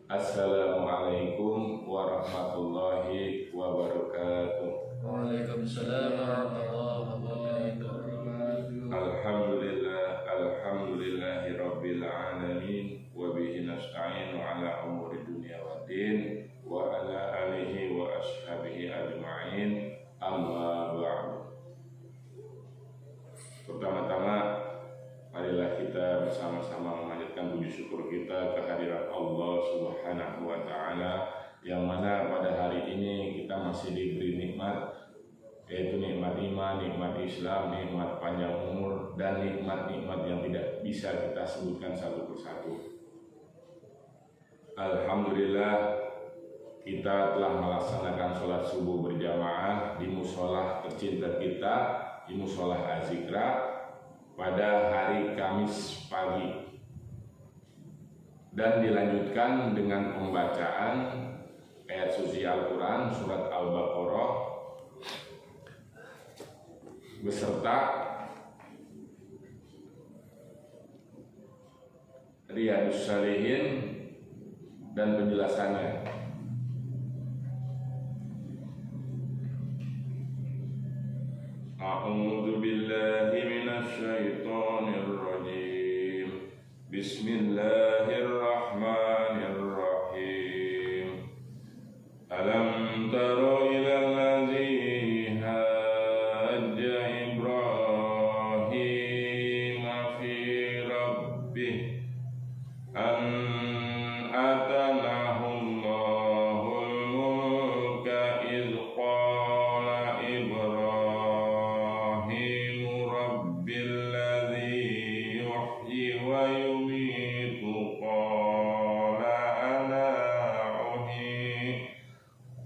Assalamualaikum warahmatullahi wabarakatuh. Waalaikumsalam warahmatullahi wabarakatuh. Alhamdulillahi rabbil alamin wa bihi nasta'inu ala umuri dunya waddin wa ala alihi wa ashabihi ajma'in, amma ba'du. Pertama-tama, marilah kita bersama-sama memanjatkan puji syukur kita kehadirat Allah Subhanahu wa Ta'ala, yang mana pada hari ini kita masih diberi nikmat, yaitu nikmat iman, nikmat Islam, nikmat panjang umur, dan nikmat-nikmat yang tidak bisa kita sebutkan satu persatu. Alhamdulillah, kita telah melaksanakan sholat subuh berjamaah di musola tercinta kita, di musola Az-Zikra, pada hari Kamis pagi, dan dilanjutkan dengan pembacaan ayat suci Al-Quran surat Al-Baqarah beserta Riyadhus Shalihin dan penjelasannya. A'udzu billahi minasy syaithanir rajim. Bismillahirrahmanirrahim. Alam tara ilal ladzi hajja Ibrahim fi rabbih an atanahu Allahul mulka idh qala Ibrahim rabbil ladzi yuhyi wa yumiitu qala ana uhyi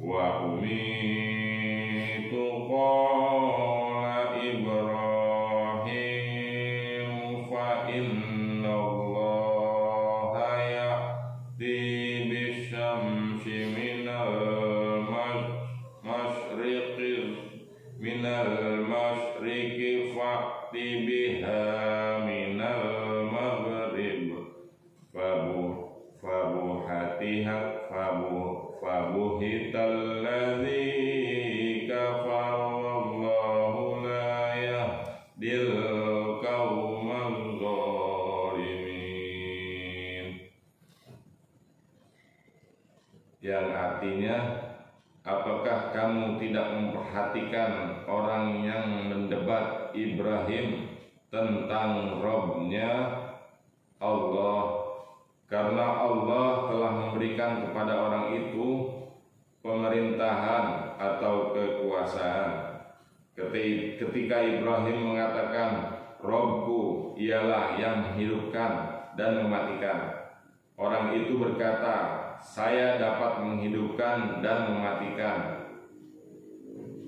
wa umiitu qala Ibrahim fa inna Allaha ya'ti bisyamsi minal masyriqi fa'ti biha minal maghrib fabuhital ladzi kafara wallahu la yahdil qaumal zalimin, yang artinya, apakah kamu tidak memperhatikan orang yang mendebat Ibrahim tentang Rabb-nya Allah, karena Allah telah memberikan kepada orang itu pemerintahan atau kekuasaan. Ketika Ibrahim mengatakan, Rabbku ialah yang menghidupkan dan mematikan, orang itu berkata, saya dapat menghidupkan dan mematikan.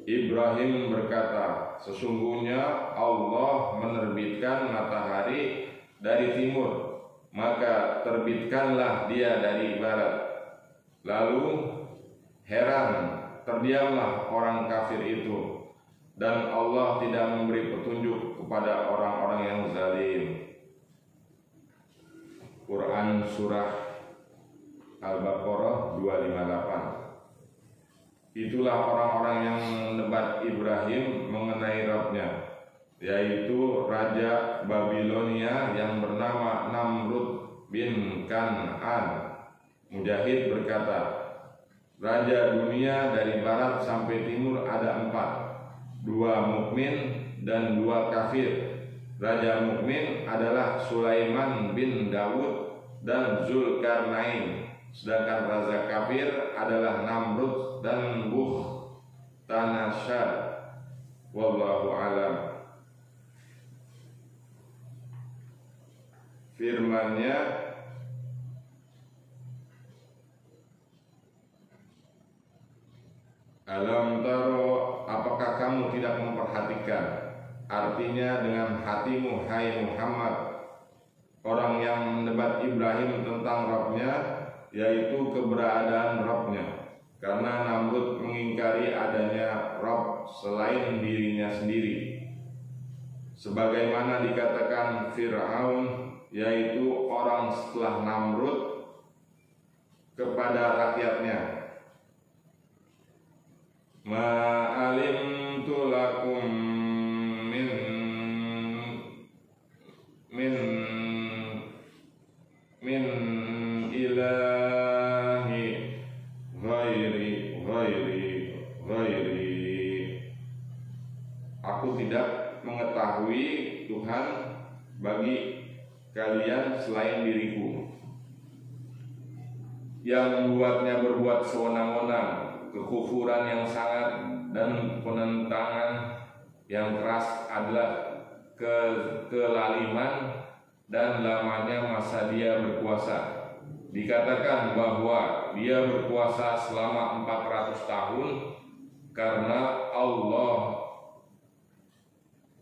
Ibrahim berkata, sesungguhnya Allah menerbitkan matahari dari timur, maka terbitkanlah dia dari barat. Lalu heran, terdiamlah orang kafir itu, dan Allah tidak memberi petunjuk kepada orang-orang yang zalim. Quran Surah Al-Baqarah 258. Itulah orang-orang yang mendebat Ibrahim mengenai Rabb-nya, yaitu Raja Babilonia yang bernama Namrud bin Kan'an. Mujahid berkata, Raja dunia dari barat sampai timur ada 4, 2 mukmin dan 2 kafir. Raja mukmin adalah Sulaiman bin Dawud dan Zulkarnain, sedangkan raja kafir adalah Namrud dan Bukhtanasar. Wallahu alam. Firman-Nya, alam taro, apakah kamu tidak memperhatikan? Artinya, dengan hatimu hai Muhammad, orang yang mendebat Ibrahim tentang Rabb-nya, yaitu keberadaan Rabb-nya, karena Namrud mengingkari adanya Rabb selain dirinya sendiri. Sebagaimana dikatakan Fir'aun yaitu orang setelah Namrud kepada rakyatnya, ma'alimtu lakum min ilahi ghairi. Aku tidak mengetahui Tuhan bagi kalian selain diriku, yang membuatnya berbuat sewenang-wenang, kekufuran yang sangat dan penentangan yang keras adalah kelaliman dan lamanya masa dia berkuasa. Dikatakan bahwa dia berkuasa selama 400 tahun karena Allah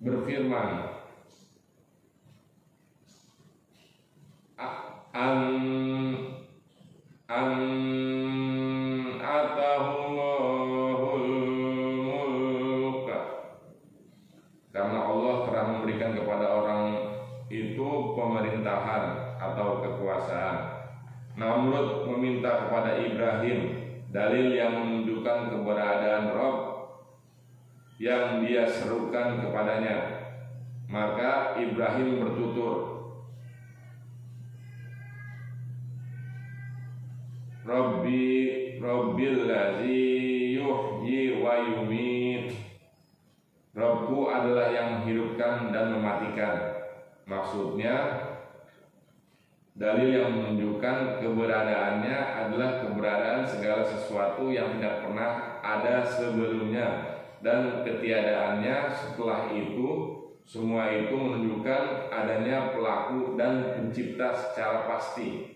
berfirman, atahumul mulka, karena Allah telah memberikan kepada orang itu pemerintahan atau kekuasaan. Namrud meminta kepada Ibrahim dalil yang menunjukkan keberadaan Rabb yang dia serukan kepadanya. Maka Ibrahim bertutur, Rabbil ladzi yuhyi wa yumit. Rabbku adalah yang menghidupkan dan mematikan. Maksudnya, dalil yang menunjukkan keberadaannya adalah keberadaan segala sesuatu yang tidak pernah ada sebelumnya, dan ketiadaannya setelah itu. Semua itu menunjukkan adanya pelaku dan pencipta secara pasti,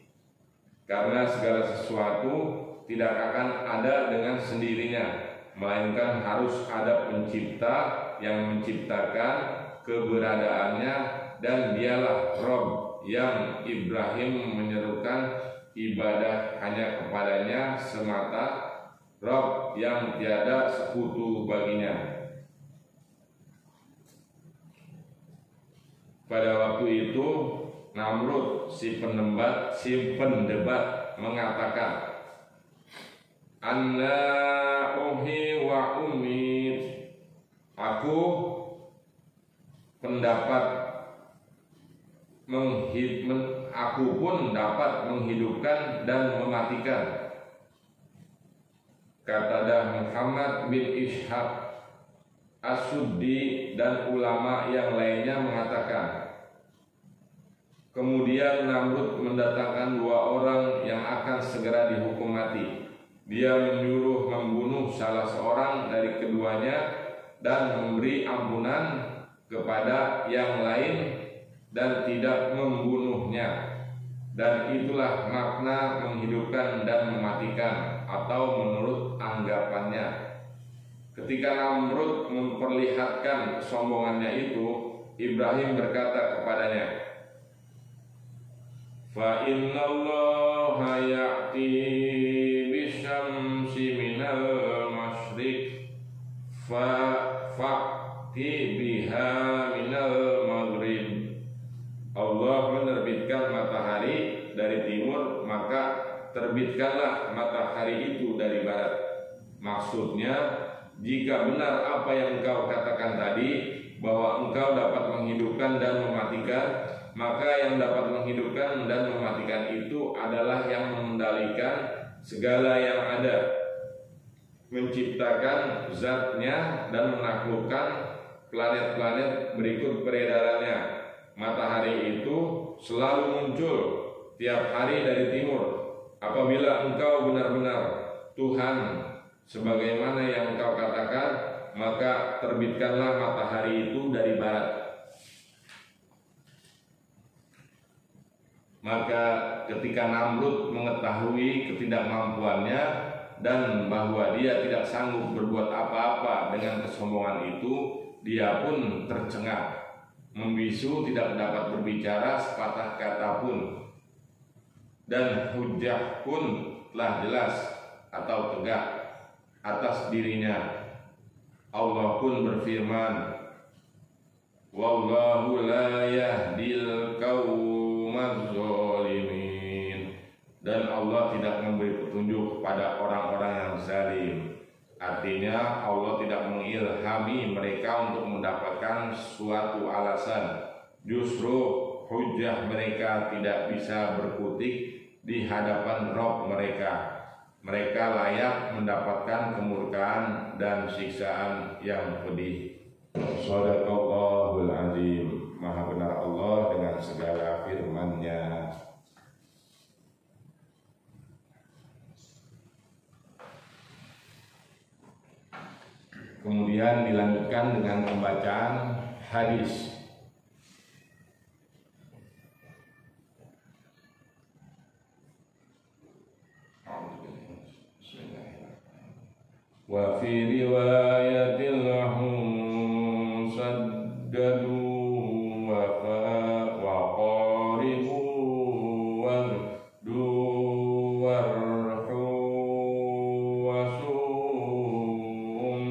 karena segala sesuatu tidak akan ada dengan sendirinya, melainkan harus ada pencipta yang menciptakan keberadaannya, dan dialah Rabb yang Ibrahim menyerukan ibadah hanya kepadanya semata, Rabb yang tiada sekutu baginya. Pada waktu itu Namrud si pendebat mengatakan, Anna uhi wa umit. Aku pun dapat menghidupkan dan mematikan. Kata Muhammad bin Ishaq As-Suddi dan ulama yang lainnya mengatakan, kemudian Namrud mendatangkan 2 orang yang akan segera dihukum mati. Dia menyuruh membunuh salah seorang dari keduanya dan memberi ampunan kepada yang lain dan tidak membunuhnya. Dan itulah makna menghidupkan dan mematikan, atau menurut anggapannya. Ketika Namrud memperlihatkan kesombongannya itu, Ibrahim berkata kepadanya, Fa innallaha ya'ti bisyamsi minal masyriq fa'ti biha minal maghrib. Allah menerbitkan matahari dari timur, maka terbitkanlah matahari itu dari barat. Maksudnya, jika benar apa yang engkau katakan tadi, bahwa engkau dapat menghidupkan dan mematikan, maka yang dapat menghidupkan dan mematikan itu adalah yang mengendalikan segala yang ada, menciptakan zatnya dan menaklukkan planet-planet berikut peredarannya. Matahari itu selalu muncul tiap hari dari timur. Apabila engkau benar-benar Tuhan sebagaimana yang engkau katakan, maka terbitkanlah matahari itu dari barat. Maka ketika Namrud mengetahui ketidakmampuannya dan bahwa dia tidak sanggup berbuat apa-apa dengan kesombongan itu, dia pun tercengang, membisu, tidak dapat berbicara sepatah kata pun, dan hujjah pun telah jelas atau tegak atas dirinya. Allah pun berfirman, Wallahu la yahdil qaumal Allah tidak memberi petunjuk kepada orang-orang yang zalim. Artinya Allah tidak mengilhami mereka untuk mendapatkan suatu alasan. Justru hujjah mereka tidak bisa berkutik di hadapan Rabb mereka. Mereka layak mendapatkan kemurkaan dan siksaan yang pedih. Shadaqallahul azim. Maha benar Allah dengan segala firman-Nya. Kemudian dilanjutkan dengan pembacaan hadis. Wa fi riwayatil lahum saddadu wa qaribu wa duwarhu wa su'un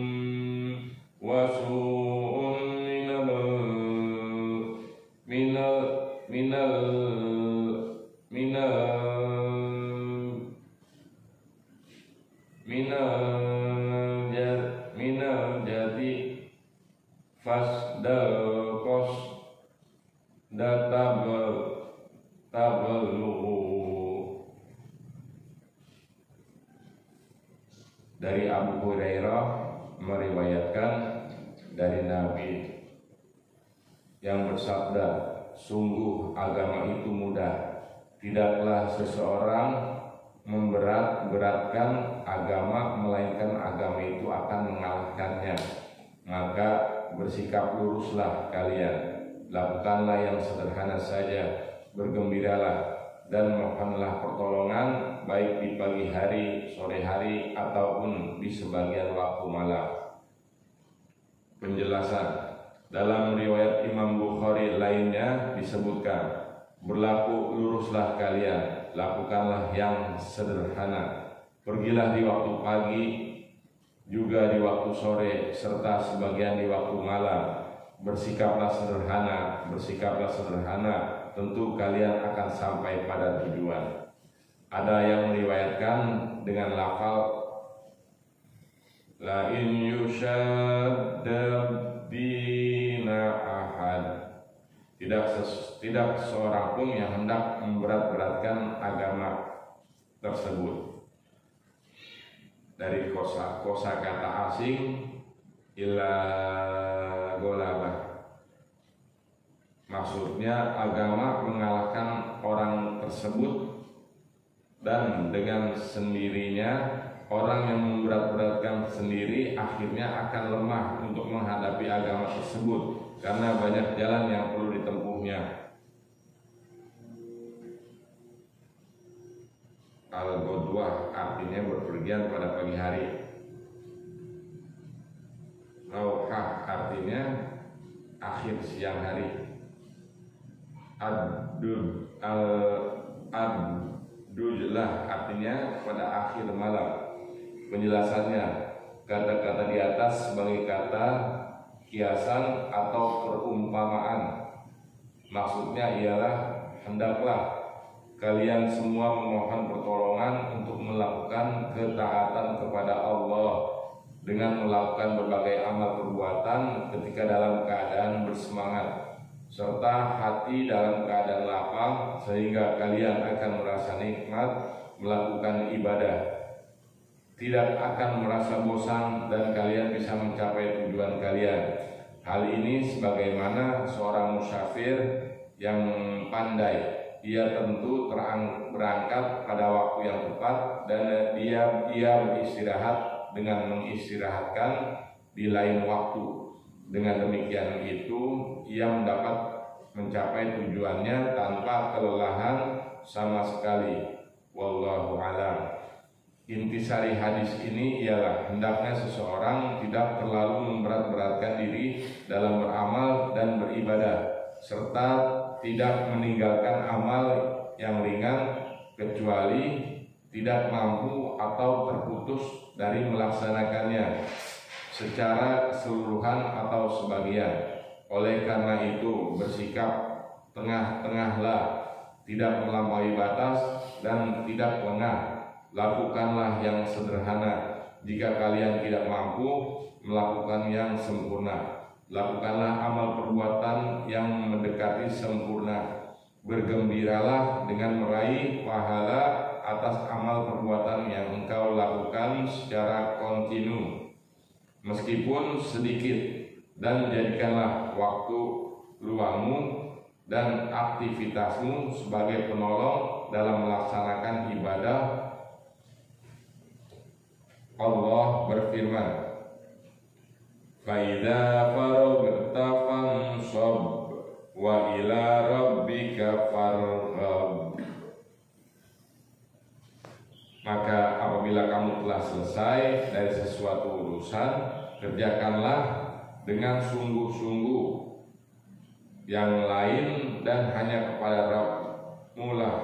minal jadi fasdal kos databelu. Dari Abu Hurairah meriwayatkan dari Nabi yang bersabda, sungguh agama itu mudah, tidaklah seseorang memberat-beratkan agama melainkan agama itu akan mengalahkannya. Maka bersikap luruslah kalian, lakukanlah yang sederhana saja, bergembiralah dan mohonlah pertolongan baik di pagi hari, sore hari ataupun di sebagian waktu malam. Penjelasan. Dalam riwayat Imam Bukhari lainnya disebutkan, berlaku luruslah kalian, lakukanlah yang sederhana, pergilah di waktu pagi, juga di waktu sore, serta sebagian di waktu malam. Bersikaplah sederhana, tentu kalian akan sampai pada tujuan. Ada yang meriwayatkan dengan lafal la in yushadabina ahad, tidak seorang pun yang hendak memberat-beratkan agama tersebut. Dari kosa kata asing ila golabah, maksudnya agama mengalahkan orang tersebut, dan dengan sendirinya orang yang memberat-beratkan sendiri akhirnya akan lemah untuk menghadapi agama tersebut karena banyak jalan yang perlu ditempuhnya. Al-Ghadwah artinya berpergian pada pagi hari. Rauhah artinya akhir siang hari. Ad-dujlah artinya pada akhir malam. Penjelasannya, kata-kata di atas sebagai kata kiasan atau perumpamaan. Maksudnya ialah, hendaklah kalian semua memohon pertolongan untuk melakukan ketaatan kepada Allah dengan melakukan berbagai amal perbuatan ketika dalam keadaan bersemangat, serta hati dalam keadaan lapang, sehingga kalian akan merasa nikmat melakukan ibadah, tidak akan merasa bosan, dan kalian bisa mencapai tujuan kalian. Hal ini sebagaimana seorang musafir yang pandai, ia tentu berangkat pada waktu yang tepat, dan dia beristirahat dengan mengistirahatkan di lain waktu. Dengan demikian itu ia mendapat mencapai tujuannya tanpa kelelahan sama sekali. Wallahu a'lam. Intisari hadis ini ialah hendaknya seseorang tidak terlalu memberat-beratkan diri dalam beramal dan beribadah, serta tidak meninggalkan amal yang ringan kecuali tidak mampu atau terputus dari melaksanakannya secara keseluruhan atau sebagian. Oleh karena itu bersikap tengah-tengahlah, tidak melampaui batas dan tidak lengah. Lakukanlah yang sederhana. Jika kalian tidak mampu melakukan yang sempurna, lakukanlah amal perbuatan yang mendekati sempurna. Bergembiralah dengan meraih pahala atas amal perbuatan yang engkau lakukan secara kontinu, meskipun sedikit, dan jadikanlah waktu luangmu dan aktivitasmu sebagai penolong dalam melaksanakan ibadah. Allah berfirman, "Faidza faragta fansab wa ila rabbika farghab." Maka apabila kamu telah selesai dari sesuatu urusan, kerjakanlah dengan sungguh-sungguh yang lain, dan hanya kepada Rabb-Mu lah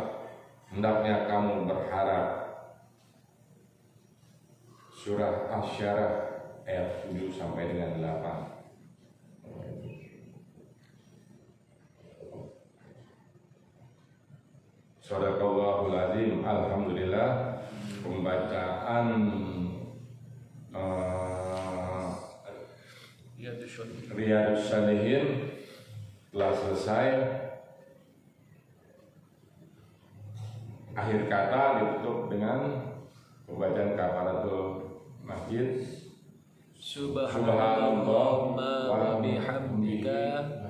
hendaknya kamu berharap. Surah Asy-Syarah ayat 7 sampai dengan 8. Shadaqallahul azim. Alhamdulillah, pembacaan Riyadhus Shalihin telah selesai. Akhir kata ditutup dengan pembacaan kafaratul masjid. Subhanallahumma wa bihamdika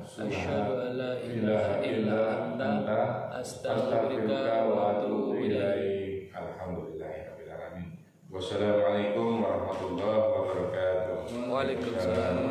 asyhadu an la ilaha illa anta astaghfiruka wa atubu ilaik. Alhamdulillahirabbil alamin. Wassalamualaikum warahmatullahi wabarakatuh. Waalaikumsalam.